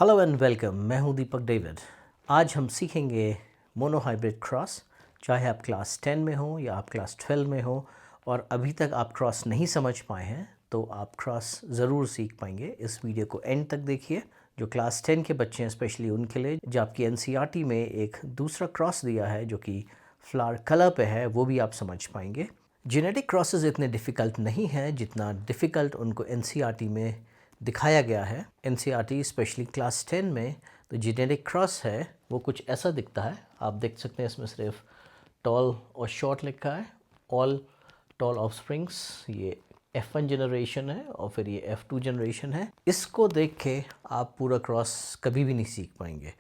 Hello and welcome. मैं हूं दीपक David. आज हम सीखेंगे मोनोहाइब्रिड क्रॉस। चाहे आप क्लास 10 में हो या आप क्लास 12 में हो और अभी तक आप क्रॉस नहीं समझ पाए हैं तो आप क्रॉस ज़रूर सीख पाएंगे। इस वीडियो को एंड तक देखिए। जो क्लास 10 के बच्चे हैं स्पेशली उनके लिए, जो आपकी एनसीईआरटी में एक दूसरा क्रॉस दिया है जो कि फ्लावर कलर पे है, वो भी आप समझ पाएंगे। जेनेटिक क्रॉसेस इतने डिफ़िकल्ट नहीं हैं जितना डिफ़िकल्ट उनको एनसीईआरटी में दिखाया गया है। एनसीईआरटी स्पेशली क्लास 10 में तो जेनेटिक क्रॉस है वो कुछ ऐसा दिखता है। आप देख सकते हैं इसमें सिर्फ टॉल और शॉर्ट लिखा है। ऑल टॉल ऑफस्प्रिंग्स, ये F1 जनरेशन है और फिर ये F2 जनरेशन है। इसको देख के आप पूरा क्रॉस कभी भी नहीं सीख पाएंगे।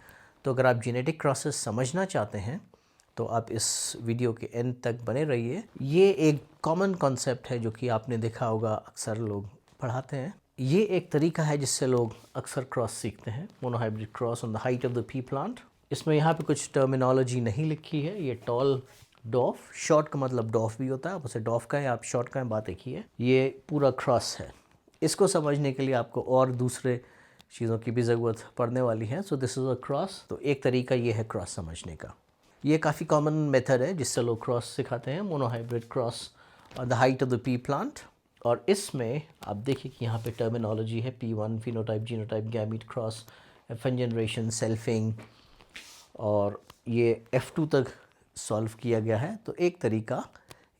तो अगर आप जेनेटिक क्रॉसेस समझना चाहते हैं तो आप इस वीडियो के एंड तक बने रहिए। ये एक कॉमन कॉन्सेप्ट है जो कि आपने देखा होगा, अक्सर लोग पढ़ाते हैं। ये एक तरीका है जिससे लोग अक्सर क्रॉस सीखते हैं, monohybrid cross on the height of the P plant. इसमें यहाँ पे कुछ टर्मिनोलॉजी नहीं लिखी है। ये टॉल डॉफ, शॉर्ट का मतलब डॉफ भी होता है, आप उसे डॉफ का है, आप शॉर्ट का है, बात एक ही है। ये पूरा क्रॉस है। इसको समझने के लिए आपको और दूसरे चीज़ों की भी ज़रूरत पड़ने वाली है। So this is a cross. तो एक तरीका ये है क्रॉस समझने का। ये काफ़ी कॉमन मेथड है जिससे लोग क्रॉस सिखाते हैं, monohybrid cross on the height of the P plant. और इसमें आप देखिए कि यहाँ पे टर्मिनोलॉजी है P1, phenotype, genotype, gamete cross, F1 generation, selfing, और ये F2 तक सॉल्व किया गया है। तो एक तरीका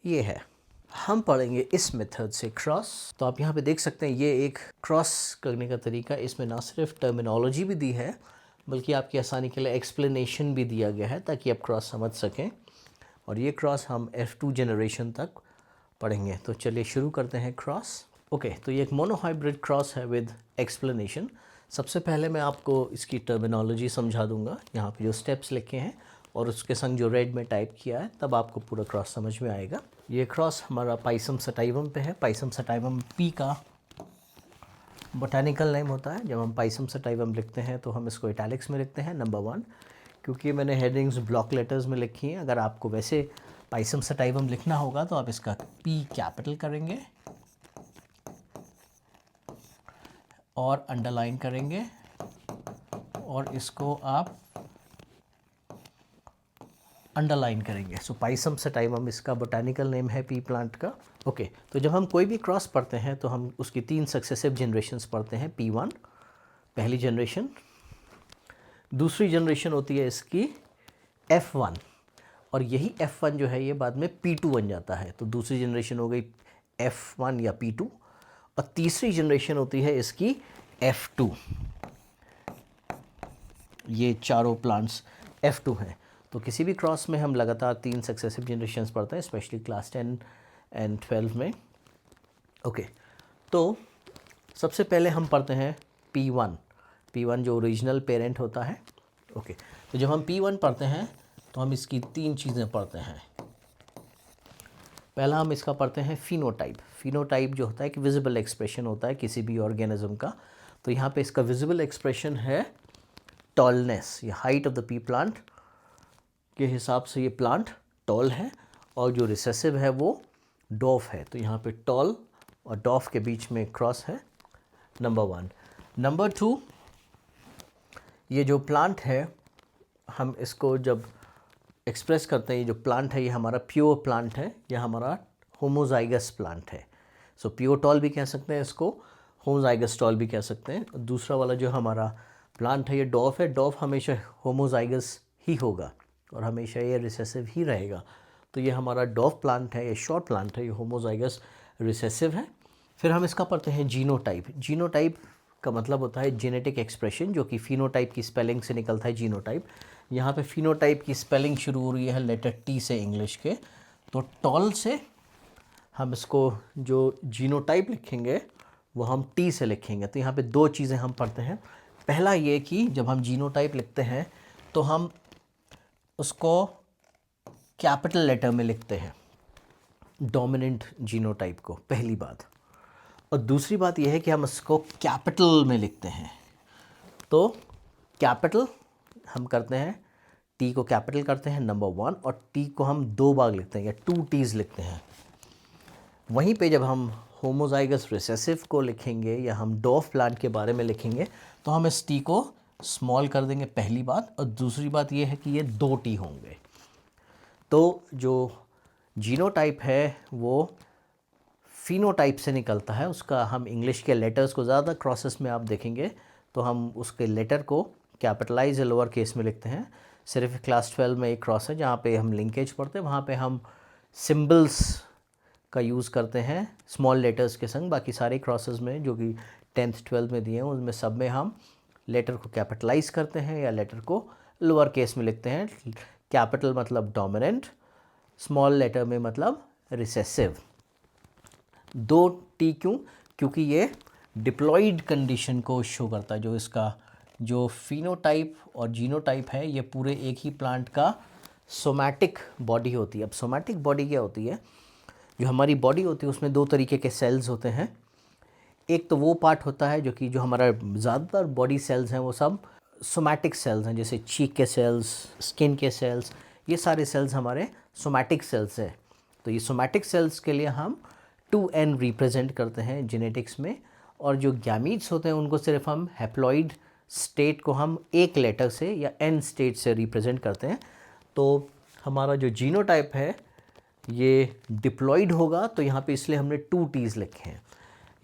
ये है। हम पढ़ेंगे इस मेथड से क्रॉस। तो आप यहाँ पे देख सकते हैं ये एक क्रॉस करने का तरीका। इसमें ना सिर्फ टर्मिनोलॉजी भी दी है बल्कि आपकी आसानी के लिए एक्सप्लेनेशन भी दिया गया है ताकि आप क्रॉस समझ सकें। और ये क्रॉस हम F2 जनरेशन तक पढ़ेंगे। तो चलिए शुरू करते हैं क्रॉस। ओके, तो ये एक मोनोहाइब्रिड क्रॉस है विद एक्सप्लेनेशन। सबसे पहले मैं आपको इसकी टर्मिनोलॉजी समझा दूंगा, यहाँ पे जो स्टेप्स लिखे हैं और उसके संग जो रेड में टाइप किया है, तब आपको पूरा क्रॉस समझ में आएगा। ये क्रॉस हमारा पाइसम सटाइवम पे है। पाइसम सटाइवम पी का बोटानिकल नेम होता है। जब हम पाइसम सटाइवम लिखते हैं तो हम इसको इटैलिक्स में लिखते हैं, नंबर 1, क्योंकि मैंने हेडिंग्स ब्लॉक लेटर्स में लिखी हैं। अगर आपको वैसे पाइसम सटाइवम लिखना होगा तो आप इसका P कैपिटल करेंगे और अंडरलाइन करेंगे और इसको आप अंडरलाइन करेंगे। सो पाइसम सटाइवम इसका बोटानिकल नेम है पी प्लांट का। ओके, तो जब हम कोई भी क्रॉस पढ़ते हैं तो हम उसकी 3 सक्सेसिव जनरेशन्स पढ़ते हैं। P1 पहली जनरेशन, दूसरी जनरेशन होती है इसकी F1, और यही F1 जो है ये बाद में P2 बन जाता है। तो दूसरी जनरेशन हो गई F1 या P2, और तीसरी जनरेशन होती है इसकी F2। ये चारों प्लांट्स F2 हैं। तो किसी भी क्रॉस में हम लगातार 3 सक्सेसिव जनरेशन्स पढ़ते हैं, स्पेशली क्लास 10 एंड 12 में। ओके, तो सबसे पहले हम पढ़ते हैं P1। P1 जो ओरिजिनल पेरेंट होता है। ओके, तो जब हम P1 पढ़ते हैं तो हम इसकी 3 चीज़ें पढ़ते हैं। पहला हम इसका पढ़ते हैं फिनोटाइप। फिनोटाइप जो होता है कि विजिबल एक्सप्रेशन होता है किसी भी ऑर्गेनिज्म का। तो यहाँ पे इसका विजिबल एक्सप्रेशन है टॉलनेस, ये height of the P plant के हिसाब से ये प्लांट टॉल है, और जो रिसेसिव है वो डॉफ है। तो यहाँ पे टॉल और डॉफ के बीच में क्रॉस है, नंबर 1। नंबर 2, ये जो प्लांट है हम इसको जब एक्सप्रेस करते हैं, ये जो प्लांट है ये हमारा प्योर प्लांट है, यह हमारा होमोजाइगस प्लांट है। सो प्योर टॉल भी कह सकते हैं इसको, होमोजाइगस टॉल भी कह सकते हैं। दूसरा वाला जो हमारा प्लांट है ये डॉफ है। डॉफ हमेशा होमोजाइगस ही होगा और हमेशा ये रिसेसिव ही रहेगा। तो ये हमारा डॉफ प्लांट है, ये शॉर्ट प्लांट है, ये होमोजाइगस रिसेसिव है। फिर हम इसका पढ़ते हैं जीनोटाइप। जीनोटाइप का मतलब होता है जेनेटिक एक्सप्रेशन, जो कि फिनोटाइप की स्पेलिंग से निकलता है जीनोटाइप। यहाँ पे फिनोटाइप की स्पेलिंग शुरू हो रही है लेटर T से, इंग्लिश के। तो टॉल से हम इसको जो जीनोटाइप लिखेंगे वो हम T से लिखेंगे। तो यहाँ पे 2 चीज़ें हम पढ़ते हैं। पहला ये कि जब हम जीनोटाइप लिखते हैं तो हम उसको कैपिटल लेटर में लिखते हैं, डोमिनेंट जीनोटाइप को, पहली बात। और दूसरी बात यह है कि हम इसको कैपिटल में लिखते हैं। तो कैपिटल हम करते हैं, T को कैपिटल करते हैं, नंबर 1, और T को हम 2 बार लिखते हैं या 2 T's लिखते हैं। वहीं पे जब हम होमोजाइगस रिसेसिव को लिखेंगे या हम डॉफ प्लांट के बारे में लिखेंगे तो हम इस T को स्मॉल कर देंगे, पहली बात। और दूसरी बात ये है कि ये 2 टी होंगे। तो जो जीनोटाइप है वो फिनोटाइप से निकलता है, उसका हम इंग्लिश के लेटर्स को ज़्यादा क्रॉसेस में आप देखेंगे तो हम उसके लेटर को कैपिटलाइज या लोअर केस में लिखते हैं। सिर्फ क्लास 12 में एक क्रॉस है जहाँ पे हम लिंकेज पढ़ते हैं, वहाँ पे हम सिंबल्स का यूज़ करते हैं स्मॉल लेटर्स के संग। बाकी सारे क्रॉसेस में जो कि 10th 12th में दिए हैं उनमें सब में हम लेटर को कैपिटलाइज करते हैं या लेटर को लोअर केस में लिखते हैं। कैपिटल मतलब डोमिनेंट, स्मॉल लेटर में मतलब रिसेसिव। 2 टी क्यों? क्योंकि ये डिप्लॉइड कंडीशन को शो करता है। जो इसका जो फिनोटाइप और जीनोटाइप है ये पूरे एक ही प्लांट का सोमैटिक बॉडी होती है। अब सोमैटिक बॉडी क्या होती है? जो हमारी बॉडी होती है उसमें 2 तरीके के सेल्स होते हैं। एक तो वो पार्ट होता है जो कि जो हमारा ज़्यादातर बॉडी सेल्स हैं वो सब सोमैटिक सेल्स हैं, जैसे चीक के सेल्स, स्किन के सेल्स, ये सारे सेल्स हमारे सोमैटिक सेल्स हैं। तो ये सोमैटिक सेल्स के लिए हम 2n रिप्रेजेंट करते हैं जेनेटिक्स में। और जो गैमीट्स होते हैं उनको सिर्फ हम हैप्लॉइड स्टेट को हम एक लेटर से या n स्टेट से रिप्रेजेंट करते हैं। तो हमारा जो जीनोटाइप है ये डिप्लॉइड होगा, तो यहाँ पे इसलिए हमने 2 टीज़ लिखे हैं।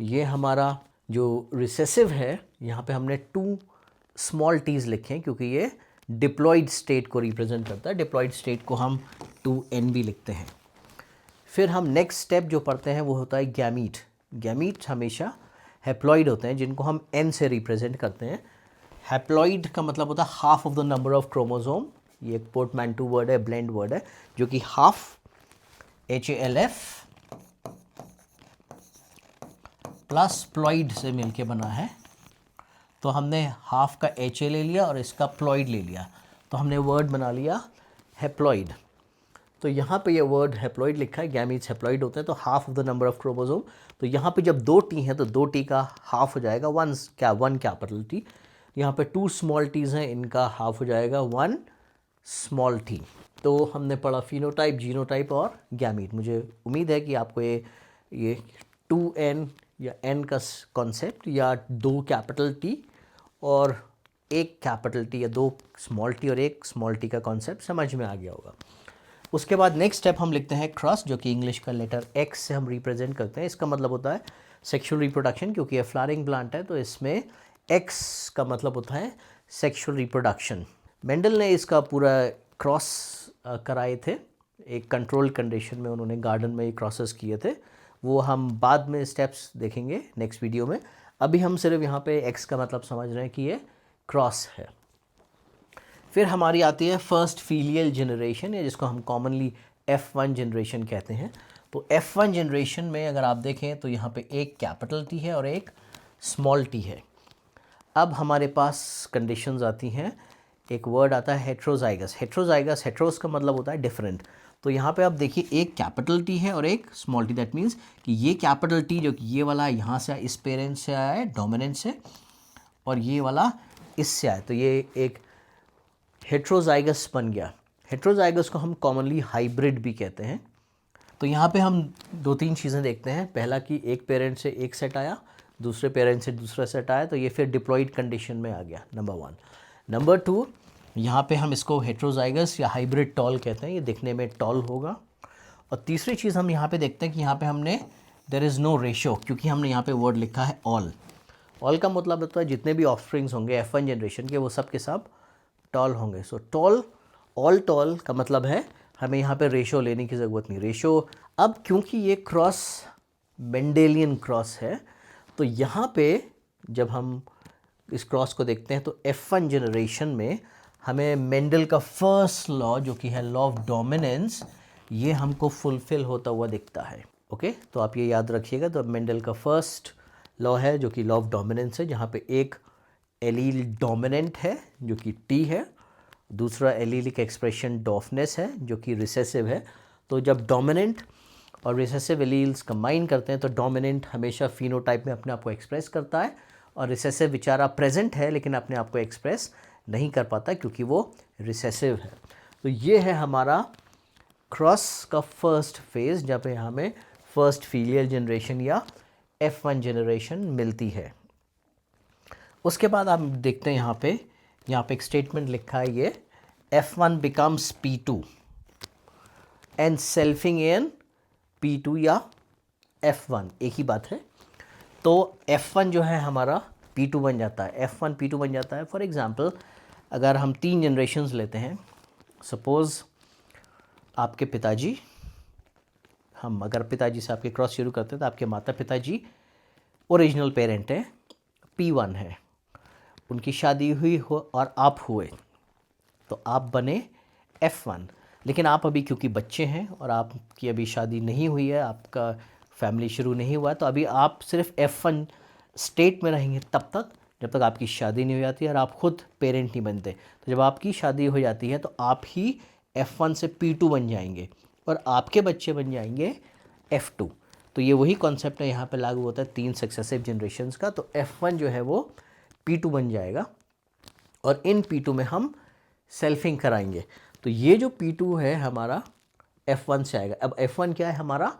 ये हमारा जो रिसेसिव है यहाँ पे हमने 2 स्मॉल टीज़ लिखे हैं क्योंकि ये डिप्लॉइड स्टेट को रिप्रेजेंट करता है। डिप्लॉइड स्टेट को हम 2n भी लिखते हैं। फिर हम नेक्स्ट स्टेप जो पढ़ते हैं वो होता है गैमीट। गैमीट हमेशा हैप्लॉइड होते हैं जिनको हम n से रिप्रेजेंट करते हैं। हैप्लॉइड का मतलब होता है half of the number of chromosome. ये एक पोर्टमैंटो वर्ड है, ब्लेंड वर्ड है, जो कि हाफ HALF प्लस प्लॉइड से मिलके बना है। तो हमने हाफ का HA ले लिया और इसका प्लॉइड ले लिया, तो हमने वर्ड बना लिया हैप्लॉइड। तो यहाँ पे ये वर्ड हैप्लॉइड लिखा है, गैमीट्स हैप्लॉइड होते हैं, तो half of the number of chromosome. तो यहाँ पे जब 2 टी हैं तो 2 टी का हाफ हो जाएगा 1 कैपिटल टी। यहाँ पे 2 स्मॉल टीज़ हैं, इनका हाफ हो जाएगा 1 स्मॉल टी। तो हमने पढ़ा फिनोटाइप, जीनोटाइप और गैमीट। मुझे उम्मीद है कि आपको ये 2n या n का कॉन्सेप्ट या 2 कैपिटल टी और 1 कैपिटल टी या 2 स्मॉल टी और 1 स्मॉल टी का कॉन्सेप्ट समझ में आ गया होगा। उसके बाद नेक्स्ट स्टेप हम लिखते हैं क्रॉस, जो कि इंग्लिश का लेटर X से हम रिप्रेजेंट करते हैं। इसका मतलब होता है सेक्सुअल रिप्रोडक्शन, क्योंकि ये फ्लावरिंग प्लांट है तो इसमें X का मतलब होता है सेक्सुअल रिप्रोडक्शन। मेंडल ने इसका पूरा क्रॉस कराए थे, एक कंट्रोल कंडीशन में उन्होंने गार्डन में ये क्रॉसेस किए थे। वो हम बाद में स्टेप्स देखेंगे नेक्स्ट वीडियो में। अभी हम सिर्फ यहाँ पे X का मतलब समझ रहे हैं कि ये क्रॉस है। फिर हमारी आती है फर्स्ट फीलियल जनरेशन, या जिसको हम कॉमनली F1 जनरेशन कहते हैं। तो F1 जनरेशन में अगर आप देखें तो यहाँ पे एक कैपिटल टी है और एक स्मॉल टी है। अब हमारे पास कंडीशंस आती हैं, एक वर्ड आता है हेट्रोजाइगस। हेट्रोजाइगस, हेट्रोस का मतलब होता है डिफरेंट। तो यहाँ पे आप देखिए एक कैपिटल टी है और एक स्मॉल टी। दैट मीन्स कि ये कैपिटल टी जो कि ये वाला यहाँ से इस पेरेंट से आया है, डोमिनेंट से, और ये वाला इससे आया, तो ये एक हेट्रोजाइगस बन गया। हेट्रोजाइगस को हम कॉमनली हाइब्रिड भी कहते हैं। तो यहाँ पे हम 2-3 चीज़ें देखते हैं। पहला कि एक पेरेंट से एक सेट आया, दूसरे पेरेंट से दूसरा सेट आया, तो ये फिर डिप्लॉइड कंडीशन में आ गया, नंबर 1। नंबर 2, यहाँ पे हम इसको हेट्रोजाइगस या हाइब्रिड टॉल कहते हैं, ये दिखने में टॉल होगा। और तीसरी चीज़ हम यहाँ पे देखते हैं कि यहाँ पे हमने देयर इज़ नो रेशो, क्योंकि हमने यहाँ पे वर्ड लिखा है ऑल। ऑल का मतलब होता है जितने भी ऑफस्प्रिंग्स होंगे F1 जनरेशन के वो सब के सब टॉल होंगे। सो टॉल, ऑल टॉल का मतलब है हमें यहाँ पे रेशो लेने की ज़रूरत नहीं। रेशो अब क्योंकि ये क्रॉस मेंडेलियन क्रॉस है, तो यहाँ पे जब हम इस क्रॉस को देखते हैं तो F1 जनरेशन में हमें मेंडल का फर्स्ट लॉ जो कि है लॉ ऑफ डोमिनेंस, ये हमको फुलफिल होता हुआ दिखता है। ओके, तो आप ये याद रखिएगा। तो मेंडल का फर्स्ट लॉ है जो कि लॉ ऑफ डोमिनेंस है, जहाँ पे एक एलील डोमिनेंट है जो कि T है, दूसरा एलीलिक एक्सप्रेशन डॉफनेस है जो कि रिसेसिव है। तो जब डोमिनेंट और रिसेसिव एलील्स कंबाइन करते हैं तो डोमिनेंट हमेशा फिनोटाइप में अपने आप को एक्सप्रेस करता है, और रिसेसिव बेचारा प्रेजेंट है लेकिन अपने आप को एक्सप्रेस नहीं कर पाता क्योंकि वो रिसेसिव है। तो ये है हमारा क्रॉस का फर्स्ट फेज़, जहाँ पे हमें फर्स्ट फीलियल जनरेशन या F1 जनरेशन मिलती है। उसके बाद आप देखते हैं यहाँ पे यहाँ पे एक स्टेटमेंट लिखा है ये F1 becomes P2 and selfing in P2 या F1 एक ही बात है। तो F1 जो है हमारा P2 बन जाता है, F1 P2 बन जाता है। फॉर एग्ज़ाम्पल अगर हम 3 जनरेशन्स लेते हैं, सपोज़ आपके पिताजी, हम अगर पिताजी से आपके क्रॉस शुरू करते हैं तो आपके माता पिताजी ओरिजिनल पेरेंट हैं, P1 है, उनकी शादी हुई हो और आप हुए तो आप बने F1। लेकिन आप अभी क्योंकि बच्चे हैं और आपकी अभी शादी नहीं हुई है, आपका फैमिली शुरू नहीं हुआ है, तो अभी आप सिर्फ F1 स्टेट में रहेंगे तब तक जब तक आपकी शादी नहीं हो जाती है और आप खुद पेरेंट नहीं बनते। तो जब आपकी शादी हो जाती है तो आप ही F1 से P2 बन जाएंगे और आपके बच्चे बन जाएंगे F2। तो ये वही कॉन्सेप्ट है, यहाँ पे लागू होता है 3 सक्सेसिव जनरेशन्स का। तो F1 जो है वो P2 बन जाएगा और इन P2 में हम सेल्फिंग कराएंगे। तो ये जो P2 है हमारा F1 से आएगा। अब F1 क्या है हमारा,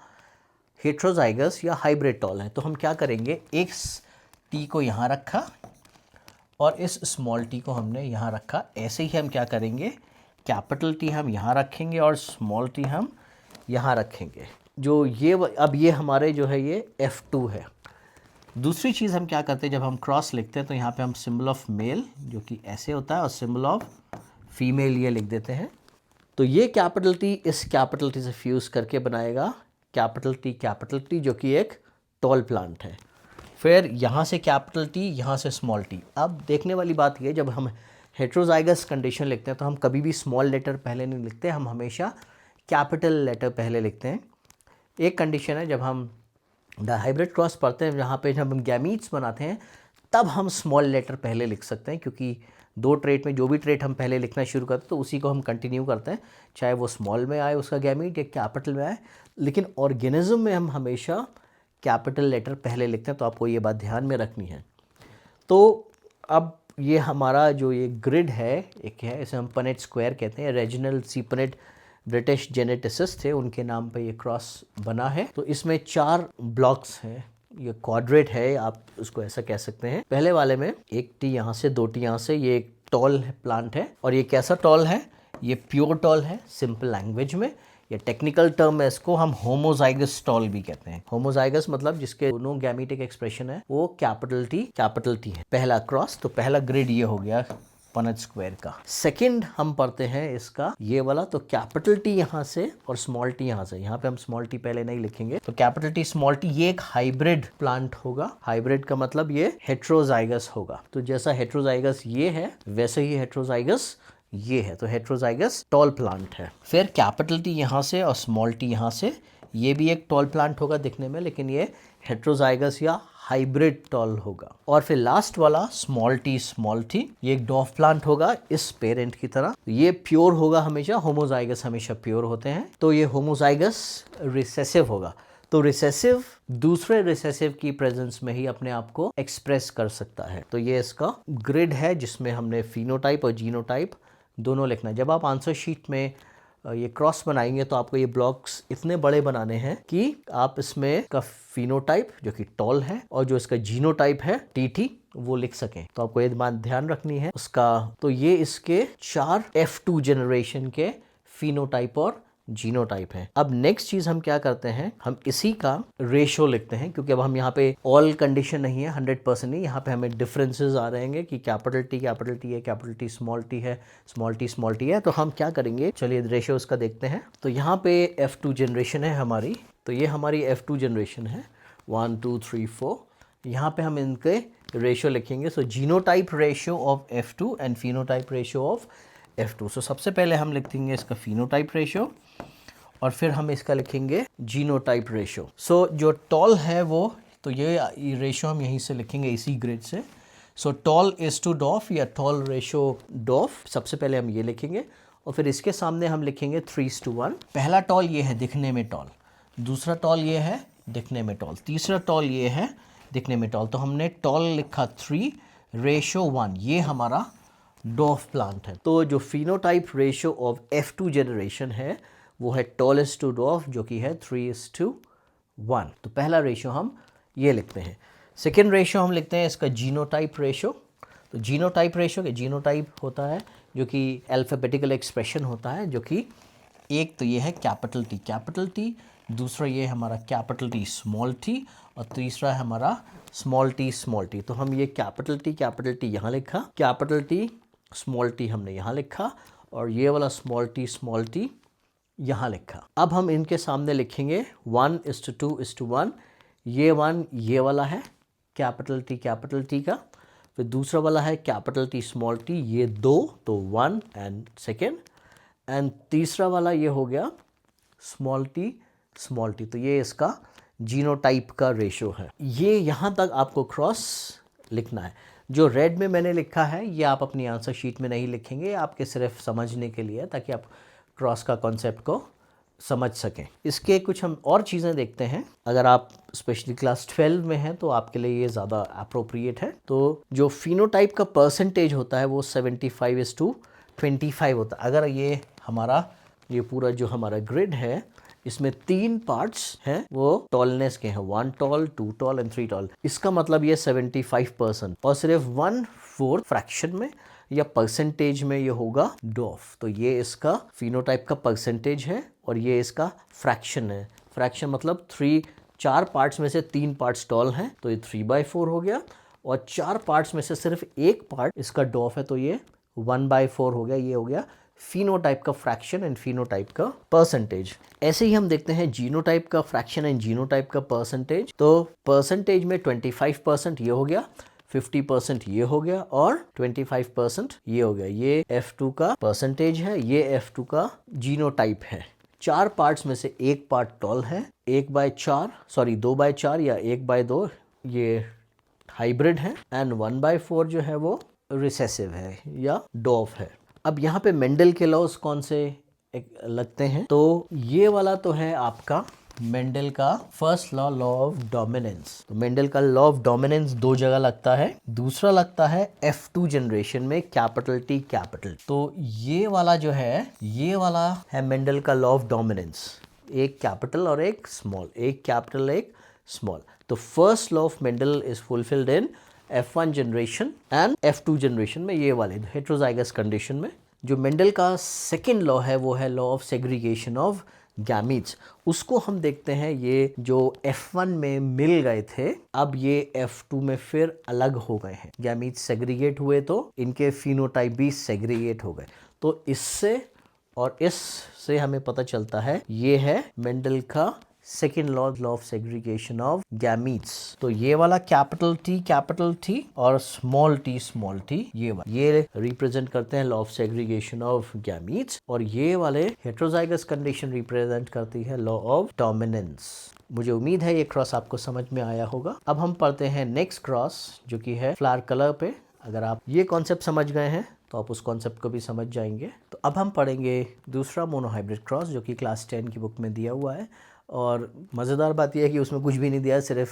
हेट्रोजाइगस या हाइब्रिड टॉल है। तो हम क्या करेंगे, एक टी को यहाँ रखा और इस स्मॉल टी को हमने यहाँ रखा। ऐसे ही हम क्या करेंगे, कैपिटल टी हम यहाँ रखेंगे और स्मॉल टी हम यहाँ रखेंगे। जो ये अब ये हमारे जो है ये F2 है। दूसरी चीज़ हम क्या करते हैं, जब हम क्रॉस लिखते हैं तो यहाँ पे हम सिंबल ऑफ मेल जो कि ऐसे होता है और सिंबल ऑफ फीमेल ये लिख देते हैं। तो ये कैपिटल टी इस कैपिटल टी से फ्यूज़ करके बनाएगा कैपिटल टी जो कि एक टॉल प्लांट है। फिर यहाँ से कैपिटल टी, यहाँ से स्मॉल टी। अब देखने वाली बात ये, जब हम हेट्रोजाइगस कंडीशन लिखते हैं तो हम कभी भी स्मॉल लेटर पहले नहीं लिखते, हम हमेशा कैपिटल लेटर पहले लिखते हैं। एक कंडीशन है जब हम हाइब्रिड क्रॉस पढ़ते हैं, जहाँ पे जब हम गैमीट्स बनाते हैं तब हम स्मॉल लेटर पहले लिख सकते हैं, क्योंकि 2 ट्रेट में जो भी ट्रेट हम पहले लिखना शुरू करते हैं तो उसी को हम कंटिन्यू करते हैं, चाहे वो स्मॉल में आए उसका गैमीट या कैपिटल में आए। लेकिन ऑर्गेनिज्म में हम हमेशा कैपिटल लेटर पहले लिखते हैं, तो आपको ये बात ध्यान में रखनी है। तो अब ये हमारा जो ये ग्रिड है एक है, इसे हम पनेट स्क्वायर कहते हैं। Reginald C Punnett British geneticist थे, उनके नाम पे ये क्रॉस बना है। तो इसमें 4 ब्लॉक्स हैं, ये क्वाड्रेट है, आप उसको ऐसा कह सकते हैं। पहले वाले में 1 टी यहाँ से 2 टी यहाँ से, ये एक टॉल प्लांट है। और ये कैसा टॉल है, ये प्योर टॉल है सिंपल लैंग्वेज में। ये टेक्निकल टर्म है, इसको हम होमोजाइगस टॉल भी कहते हैं। होमोजाइगस मतलब जिसके दोनों गैमीटिक एक्सप्रेशन है वो कैपिटल टी है। पहला क्रॉस, तो पहला ग्रिड ये हो गया पनेट स्क्वायर का। सेकंड हम पढ़ते हैं इसका ये वाला, तो कैपिटल टी यहाँ से और स्मॉल टी यहाँ से। यहाँ पे हम स्मॉल टी पहले नहीं लिखेंगे, तो कैपिटल टी स्मॉल टी, ये एक हाइब्रिड प्लांट होगा। हाइब्रिड का मतलब ये हेट्रोजाइगस होगा। तो जैसा हेट्रोजाइगस ये है वैसे ही हेट्रोजाइगस ये है, तो हेट्रोजाइगस टॉल प्लांट है। फिर कैपिटल टी यहाँ से और स्मॉल टी यहाँ से, ये भी एक टॉल प्लांट होगा दिखने में, लेकिन ये हेट्रोजाइगस या हाइब्रिड टॉल होगा। और फिर लास्ट वाला स्मॉल टी, ये एक डॉफ प्लांट होगा इस पेरेंट की तरह। ये प्योर होगा हमेशा, होमोजाइगस हमेशा प्योर होते हैं, तो ये होमोजाइगस रिसेसिव होगा। तो रिसेसिव दूसरे रिसेसिव की प्रेजेंस में ही अपने आप को एक्सप्रेस कर सकता है। तो ये इसका ग्रिड है जिसमें हमने फिनोटाइप और जीनोटाइप दोनों लिखना है। जब आप आंसर शीट में ये क्रॉस बनाएंगे तो आपको ये ब्लॉक्स इतने बड़े बनाने हैं कि आप इसमें का फिनोटाइप जो कि टॉल है और जो इसका जीनोटाइप है टीटी वो लिख सकें। तो आपको ये बात ध्यान रखनी है उसका। तो ये इसके 4 F2 जनरेशन के फिनोटाइप और जीनोटाइप है। अब नेक्स्ट चीज हम क्या करते हैं, हम इसी का रेशो लिखते हैं, क्योंकि अब हम यहाँ पे ऑल कंडीशन नहीं है, 100% नहीं, यहाँ पे हमें डिफरेंसेस आ रहे हैं कि कैपिटल टी है, कैपिटल टी स्मॉल टी है, स्मॉल टी है। तो हम क्या करेंगे, चलिए रेशो उसका देखते हैं। तो यहाँ पे F2 जनरेशन है हमारी, तो ये हमारी F2 जनरेशन है 1 2 3 4। यहाँ पे हम इनके रेशो लिखेंगे। So genotype ratio of F2 and phenotype ratio of F2। So सबसे पहले हम लिख देंगे इसका फिनोटाइप रेशो और फिर हम इसका लिखेंगे जीनोटाइप रेशो। सो जो टॉल है वो, तो ये रेशो हम यहीं से लिखेंगे इसी ग्रिड से। सो टॉल इज टू डॉफ या टॉल रेशो डॉफ, सबसे पहले हम ये लिखेंगे और फिर इसके सामने हम लिखेंगे 3:1। पहला टॉल ये है दिखने में टॉल, दूसरा टॉल ये है दिखने में टॉल, तीसरा टॉल ये है दिखने में टॉल। तो हमने टॉल लिखा 3:1, ये हमारा डॉफ प्लांट है। तो जो phenotype ratio of F2 generation है वो है टॉलेस्ट टू डॉफ जो कि है 3:1। तो पहला रेशो हम ये लिखते हैं। सेकेंड रेशो हम लिखते हैं इसका जीनोटाइप रेशो। तो जीनोटाइप रेशो के जीनोटाइप होता है जो कि अल्फ़ाबेटिकल एक्सप्रेशन होता है, जो कि एक तो ये है कैपिटल टी, दूसरा ये हमारा कैपिटल टी स्मॉल टी, और तीसरा है हमारा स्मॉल टी। तो हम ये कैपिटल टी यहाँ लिखा, कैपिटल टी स्मॉल टी हमने यहाँ लिखा, और ये वाला स्मॉल टी यहाँ लिखा। अब हम इनके सामने लिखेंगे 1:2:1। ये 1 ये वाला है कैपिटल टी का, फिर दूसरा वाला है कैपिटल टी स्मॉल टी, ये 2, तो 1 एंड सेकेंड, एंड तीसरा वाला ये हो गया स्मॉल टी। तो ये इसका जीनोटाइप का रेशो है। ये यहाँ तक आपको क्रॉस लिखना है। जो रेड में मैंने लिखा है ये आप अपनी आंसर शीट में नहीं लिखेंगे, आपके सिर्फ समझने के लिए, ताकि आप क्रॉस का कॉन्सेप्ट को समझ सकें। इसके कुछ हम और चीज़ें देखते हैं। अगर आप स्पेशली क्लास 12 में हैं तो आपके लिए ये ज़्यादा अप्रोप्रिएट है। तो जो फिनोटाइप का परसेंटेज होता है वो 75:25 होता है। अगर ये हमारा ये पूरा जो हमारा ग्रिड है इसमें 3 पार्ट्स हैं, वो टॉलनेस के हैं, 1 टॉल, 2 टॉल एंड 3 टॉल। इसका मतलब ये 75%, और सिर्फ 1/4 फ्रैक्शन में या परसेंटेज में ये होगा डॉफ। तो ये इसका फिनोटाइप का परसेंटेज है और ये इसका फ्रैक्शन है। फ्रैक्शन मतलब 4 पार्ट्स में से 3 पार्ट्स टॉल हैं, तो ये 3/4 हो गया, और 4 पार्ट्स में से सिर्फ एक पार्ट इसका डॉफ है, तो ये 1/4 हो गया। ये हो गया फिनोटाइप का फ्रैक्शन एंड फिनोटाइप का परसेंटेज। ऐसे ही हम देखते हैं जीनोटाइप का फ्रैक्शन एंड जीनोटाइप का परसेंटेज। तो परसेंटेज में 25% ये हो गया, 50% ये हो गया, और 25% ये हो गया। ये F2 का परसेंटेज है, ये F2 का जीनोटाइप है। 4 पार्ट्स में से एक पार्ट टॉल है, 2/4 या 1/2 ये हाइब्रिड है, एंड 1/4 जो है वो रिसेसिव है या डॉफ है। अब यहाँ पे मेंडल के लॉज कौन से लगते हैं? तो ये वाला तो है आपका मेंडल का फर्स्ट लॉ ऑफ डोमिनेंस। तो मेंडल का लॉ ऑफ डोमिनेंस 2 जगह लगता है। दूसरा लगता है F2 जनरेशन में, कैपिटल टी। तो ये वाला जो है, ये वाला है मेंडल का लॉ ऑफ डोमिनेंस, एक कैपिटल और एक स्मॉल, एक कैपिटल एक स्मॉल। तो first law of Mendel is fulfilled in F1 generation and F2 generation में, ये वाले हेट्रोजाइगस कंडीशन में। जो मेंडल का सेकेंड लॉ है वो है law of segregation of gametes. उसको हम देखते हैं, ये जो F1 में मिल गए थे, अब ये F2 में फिर अलग हो गए हैं। गैमीट्स सेग्रीगेट हुए तो इनके फिनोटाइप भी सेग्रीगेट हो गए। तो इससे और इससे हमें पता चलता है ये है मेंडल का second law of segregation of gametes. तो ये वाला कैपिटल टी और स्मॉल टी ये रिप्रेजेंट करते हैं law of segregation of gametes, और ये वाले हेट्रोजाइगस कंडीशन रिप्रेजेंट करती है लॉ ऑफ डोमिनेंस। मुझे उम्मीद है ये क्रॉस आपको समझ में आया होगा। अब हम पढ़ते हैं नेक्स्ट क्रॉस, जो कि है फ्लावर कलर पे। अगर आप ये कॉन्सेप्ट समझ गए हैं तो आप उस कॉन्सेप्ट को भी समझ जाएंगे। तो अब हम पढ़ेंगे दूसरा मोनोहाइब्रिड क्रॉस, जो कि क्लास 10 की बुक में दिया हुआ है। और मज़ेदार बात यह है कि उसमें कुछ भी नहीं दिया है, सिर्फ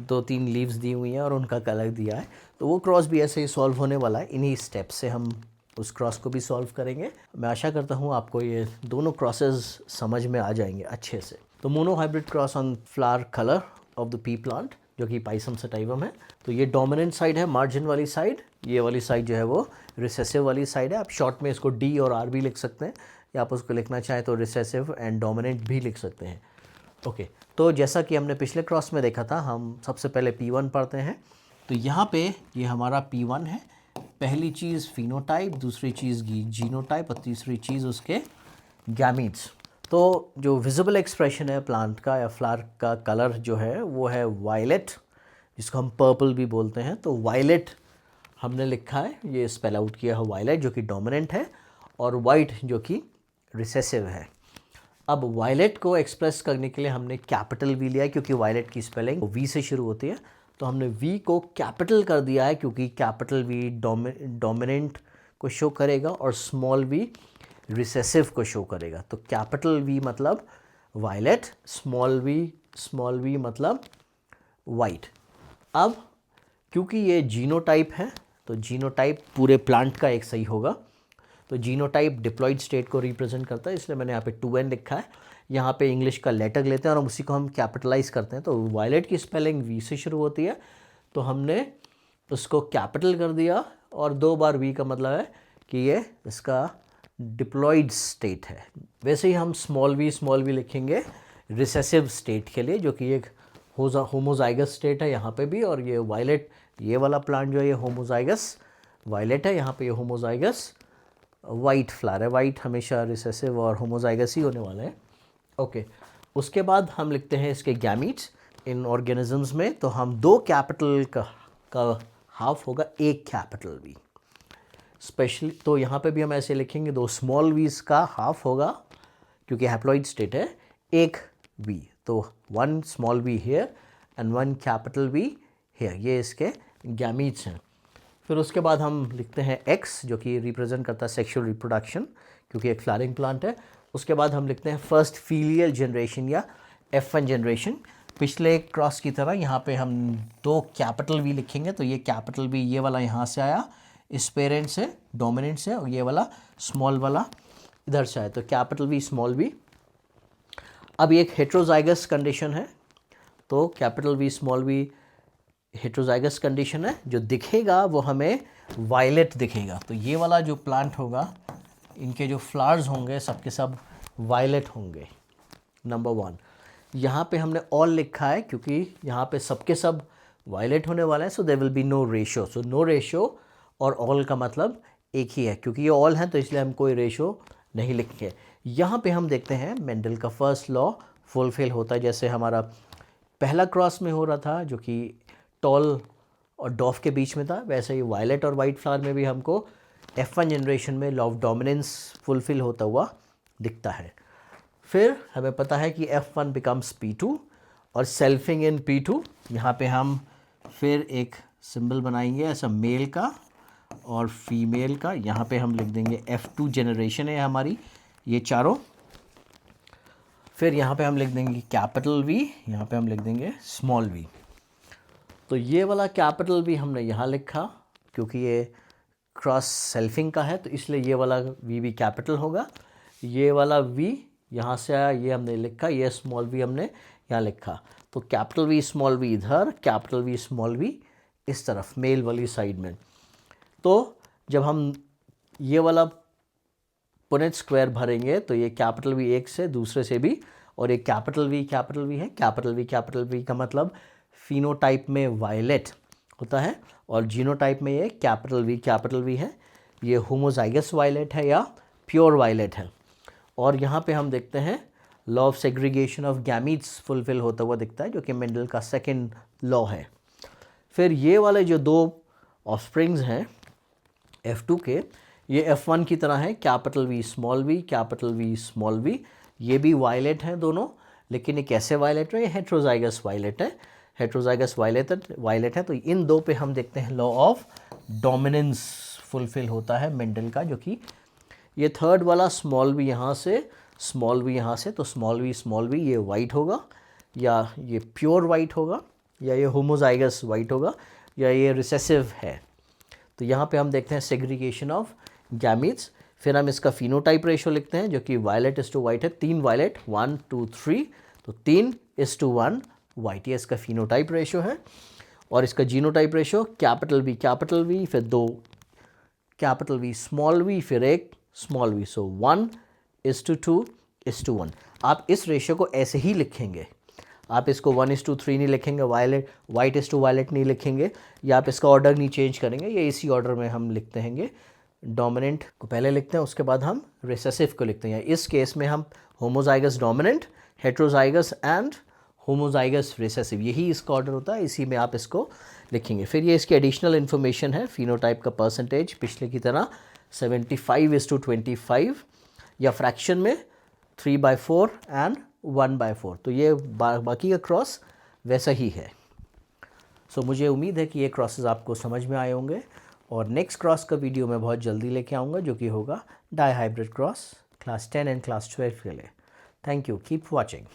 2-3 लीव्स दी हुई हैं और उनका कलर दिया है। तो वो क्रॉस भी ऐसे ही सॉल्व होने वाला है। इन्हीं स्टेप्स से हम उस क्रॉस को भी सॉल्व करेंगे। मैं आशा करता हूँ आपको ये दोनों क्रॉसेस समझ में आ जाएंगे अच्छे से। तो monohybrid cross on flower colour of the P plant, जो कि पाइसम सटाइवम है। तो ये डोमिनेंट साइड है, मार्जिन वाली साइड। ये वाली साइड जो है वो रिसेसिव वाली साइड है। आप शॉर्ट में इसको डी और आर भी लिख सकते हैं, या आप उसको लिखना चाहें तो रिसेसिव एंड डोमिनेंट भी लिख सकते हैं। ओके, तो जैसा कि हमने पिछले क्रॉस में देखा था, हम सबसे पहले P1 पढ़ते हैं। तो यहाँ पे ये हमारा P1 है। पहली चीज़ फिनोटाइप, दूसरी चीज़ जीनोटाइप, और तीसरी चीज़ उसके गैमीट्स। तो जो विजिबल एक्सप्रेशन है प्लांट का या फ्लावर का कलर जो है वो है वायलेट, जिसको हम पर्पल भी बोलते हैं। तो वायलेट हमने लिखा है, ये स्पेल आउट किया है वायलेट, जो कि डोमिनेंट है, और वाइट जो कि रिसेसिव है। अब वायलेट को एक्सप्रेस करने के लिए हमने कैपिटल वी लिया है, क्योंकि वायलेट की स्पेलिंग वी से शुरू होती है। तो हमने वी को कैपिटल कर दिया है, क्योंकि कैपिटल वी डोमिनेंट को शो करेगा और स्मॉल वी रिसेसिव को शो करेगा। तो कैपिटल वी मतलब वायलेट, स्मॉल वी मतलब वाइट। अब क्योंकि ये जीनोटाइप है, तो जीनोटाइप पूरे प्लांट का एक सही होगा। तो जीनोटाइप डिप्लॉयड स्टेट को रिप्रेजेंट करता है, इसलिए मैंने यहाँ पे 2N लिखा है। यहाँ पे इंग्लिश का लेटर लेते हैं और उसी को हम कैपिटलाइज करते हैं। तो वायलेट की स्पेलिंग वी से शुरू होती है, तो हमने उसको कैपिटल कर दिया और 2 बार V का मतलब है कि ये इसका डिप्लॉयड स्टेट है। वैसे ही हम स्मॉल v लिखेंगे रिसेसिव स्टेट के लिए, जो कि एक होमोजाइगस स्टेट है यहाँ पे भी, और ये वायलेट, ये वाला प्लांट जो है ये होमोजाइगस वायलेट है, यहाँ पे ये होमोजाइगस वाइट फ्लावर है। वाइट हमेशा रिसेसिव और होमोजाइगस ही होने वाला है। ओके, उसके बाद हम लिखते हैं इसके गैमीट्स इन ऑर्गेनिजम्स में। तो हम 2 कैपिटल का हाफ होगा 1 कैपिटल वी स्पेशली, तो यहाँ पे भी हम ऐसे लिखेंगे 2 स्मॉल वीज का हाफ होगा, क्योंकि हैप्लॉइड स्टेट है, 1 वी, तो 1 small V here and 1 capital V here, ये इसके गैमीट्स हैं। फिर उसके बाद हम लिखते हैं एक्स, जो कि रिप्रेजेंट करता है सेक्सुअल रिप्रोडक्शन, क्योंकि एक फ्लावरिंग प्लांट है। उसके बाद हम लिखते हैं फर्स्ट फीलियल जनरेशन या F1 जनरेशन। पिछले क्रॉस की तरह यहाँ पे हम 2 कैपिटल वी लिखेंगे, तो ये कैपिटल वी ये वाला यहाँ से आया, इस पेरेंट से, डोमिनेंट से, और ये वाला स्मॉल वाला इधर से आया, तो कैपिटल वी स्मॉल वी। अब ये एक हेट्रोजाइगस कंडीशन है, तो capital V small V heterozygous condition है। जो दिखेगा वो हमें वायलेट दिखेगा, तो ये वाला जो प्लांट होगा, इनके जो फ्लावर्स होंगे सबके सब वायलेट होंगे। नंबर 1, यहाँ पे हमने ऑल लिखा है क्योंकि यहाँ पे सबके सब वायलेट होने वाला है, so there will be no ratio. So no ratio और ऑल का मतलब एक ही है, क्योंकि ये ऑल है तो इसलिए हम कोई रेशो नहीं लिखेंगे। यहाँ पे हम देखते हैं मेंडल का फर्स्ट लॉ फुलफिल होता है, जैसे हमारा पहला क्रॉस में हो रहा था जो कि टॉल और डॉफ के बीच में था, वैसे ही वायलेट और वाइट फ्लावर में भी हमको F1 जनरेशन में लॉ ऑफ डोमिनेंस फुलफिल होता हुआ दिखता है। फिर हमें पता है कि F1 बिकम्स P2 और सेल्फिंग इन P2। यहाँ पे हम फिर एक सिंबल बनाएंगे ऐसा मेल का और फीमेल का, यहाँ पे हम लिख देंगे F2 जनरेशन है हमारी ये चारों। फिर यहाँ पे हम लिख देंगे कैपिटल V, यहाँ पे हम लिख देंगे स्मॉल v। तो ये वाला कैपिटल V हमने यहाँ लिखा क्योंकि ये क्रॉस सेल्फिंग का है, तो इसलिए ये वाला V भी कैपिटल होगा। ये वाला V यहाँ से आया, ये हमने लिखा, ये स्मॉल v हमने यहाँ लिखा। तो कैपिटल V स्मॉल v इधर, कैपिटल V स्मॉल v इस तरफ मेल वाली साइड में। तो जब हम ये वाला पुनेट स्क्वायर भरेंगे तो ये कैपिटल V एक से दूसरे से भी, और ये कैपिटल V है। कैपिटल V का मतलब फिनोटाइप में वायलेट होता है, और जीनोटाइप में ये कैपिटल V है। ये होमोजाइगस वायलेट है या प्योर वायलेट है। और यहाँ पे हम देखते हैं law of segregation of gametes fulfil होता हुआ दिखता है, जो कि मेंडल का सेकेंड लॉ है। फिर ये वाले जो 2 ऑफस्प्रिंग्स हैं F2 के, ये F1 की तरह है, कैपिटल V स्मॉल v। ये भी वायलेट हैं दोनों, लेकिन ये कैसे वायलेट है, ये हेट्रोजाइगस वायलेट है। हेट्रोजाइगस वायलेट है, तो इन 2 पे हम देखते हैं लॉ ऑफ डोमिनेंस फुलफिल होता है मेंडल का, जो कि ये थर्ड वाला स्मॉल v यहाँ से, स्मॉल v यहाँ से, तो स्मॉल v ये वाइट होगा, या ये प्योर वाइट होगा, या ये होमोजाइगस वाइट होगा, या ये रिसेसिव है। तो यहाँ पे हम देखते हैं सेग्रीगेशन ऑफ गैमीट्स। फिर हम इसका फिनोटाइप रेशो लिखते हैं, जो कि वायलेट इज टू वाइट है, 3 वायलेट 1 2 3, तो 3:1 वाइट, ये इसका फिनोटाइप रेशो है। और इसका जीनोटाइप रेशो कैपिटल V फिर 2 कैपिटल V स्मॉल v फिर 1 स्मॉल v, सो 1:2:1। आप इस रेशो को ऐसे ही लिखेंगे, आप इसको 1:3 नहीं लिखेंगे, वाइट इज टू वायलेट नहीं लिखेंगे, या आप इसका ऑर्डर नहीं चेंज करेंगे, ये इसी ऑर्डर में हम लिखते हैं। डोमिनेंट को पहले लिखते हैं, उसके बाद हम रिसेसिव को लिखते हैं। इस केस में हम homozygous dominant, heterozygous and homozygous recessive, यही इसका ऑर्डर होता है, इसी में आप इसको लिखेंगे। फिर ये इसकी एडिशनल इन्फॉर्मेशन है, फिनोटाइप का परसेंटेज पिछले की तरह 75:25, या फ्रैक्शन में 3/4 एंड 1/4, तो ये बाकी का क्रॉस वैसा ही है। सो मुझे उम्मीद है कि ये क्रॉसेस आपको समझ में आए होंगे, और नेक्स्ट क्रॉस का वीडियो मैं बहुत जल्दी लेके आऊँगा, जो कि होगा dihybrid cross class 10 and class 12 के लिए। Thank you, keep watching.